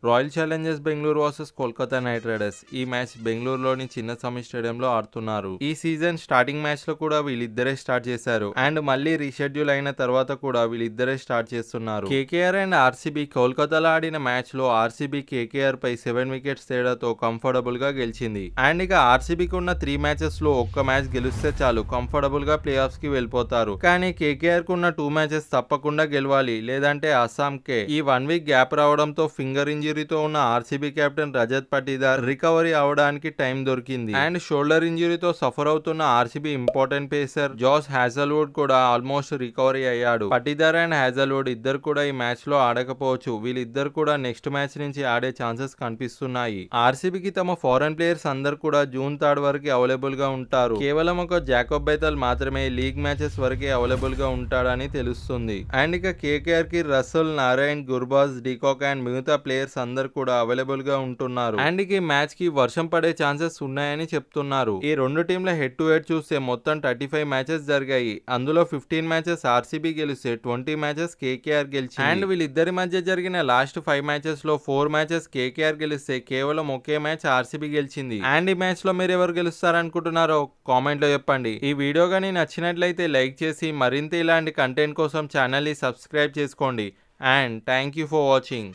Royal Challengers Bengaluru versus Kolkata night riders. ఈ match బెంగళూరులోని చిన్నస్వామి స్టేడియంలో ఆడుతున్నారు. ఈ సీజన్ స్టార్టింగ్ మ్యాచ్ లో కూడా వీళ్ళిద్దరే స్టార్ట్ చేశారు అండ్ మళ్ళీ రీషెడ్యూల్ అయిన తర్వాత కూడా వీళ్ళిద్దరే స్టార్ట్ చేస్తున్నారు. కేకేఆర్ అండ్ ఆర్సీబీ కోల్కతాలో ఆడిన మ్యాచ్ లో ఆర్సీబీ కేకేఆర్ పై 7 వికెట్స్ తేడాతో కంఫర్టబుల్ గా గెలిచింది. అండ్ ఇక ఆర్సీబీకి ఉన్న 3 మ్యాచెస్ లో ఒక్క మ్యాచ్ గెలిస్తే చాలు కంఫర్టబుల్ గా ప్లే ఆఫ్స్ కి వెళ్ళిపోతారు. కానీ కేకేఆర్ కు ఉన్న 2 మ్యాచెస్ తప్పకుండా గెలవాలి, లేదంటే అస్సాం కే ఈ 1 వీక్ గ్యాప్ రావడంతో ఫింగర్ ఇంజరీతో ఉన్న RCB captain Rajat Patidar recovery అవడానికి టైం దొరికింది. అండ్ షోల్డర్ ఇంజరీతో సఫర్ అవుతున్న RCB important pacer Josh Hazlewood కూడా ఆల్మోస్ట్ రికవరీ అయ్యాడు. పటీదార్ అండ్ హ్యాజల్వుడ్ ఇద్దరు కూడా ఈ మ్యాచ్ లో ఆడకపోవచ్చు. వీళ్ళిద్దరు కూడా నెక్స్ట్ మ్యాచ్ నుంచి ఆడే ఛాన్సెస్ కనిపిస్తున్నాయి. ఆర్సీబీకి తమ ఫారెన్ ప్లేయర్స్ అందరు కూడా జూన్ 3 వరకు అవైలబుల్ గా ఉంటారు. కేవలం ఒక జాకోబ్ బైతల్ మాత్రమే లీగ్ మ్యాచెస్ వరకే అవైలబుల్ గా ఉంటాడని తెలుస్తుంది. అండ్ ఇక కేకేఆర్ కి Russell, Narayan, Gurbaz, de Kock and మిగతా ప్లేయర్స్ అందరు కూడా అవైలబుల్ గా ఉంటున్నారు. అండ్ ఈ మ్యాచ్ కి వర్షం పడే ఛాన్సెస్ ఉన్నాయని చెప్తున్నారు. ఈ రెండు టీంల హెడ్ టు హెడ్ చూస్తే మొత్తం 35 మ్యాచెస్ జరిగాయి. అందులో 15 మ్యాచెస్ ఆర్సీబీ గెలిస్తే 20 మ్యాచెస్ కేకేఆర్ గెలిచింది. అండ్ వీళ్ళిద్దరి మధ్య జరిగిన లాస్ట్ 5 మ్యాచెస్ లో 4 మ్యాచెస్ కేకేఆర్ గెలిస్తే కేవలం ఒకే మ్యాచ్ ఆర్సీబీ గెలిచింది. అండ్ ఈ మ్యాచ్ లో మీరు ఎవరు గెలుస్తారనుకుంటున్నారో కామెంట్ లో చెప్పండి. ఈ వీడియో కానీ నచ్చినట్లయితే లైక్ చేసి మరింత ఇలాంటి కంటెంట్ కోసం ఛానల్ ని సబ్స్క్రైబ్ చేసుకోండి. And thank you for watching.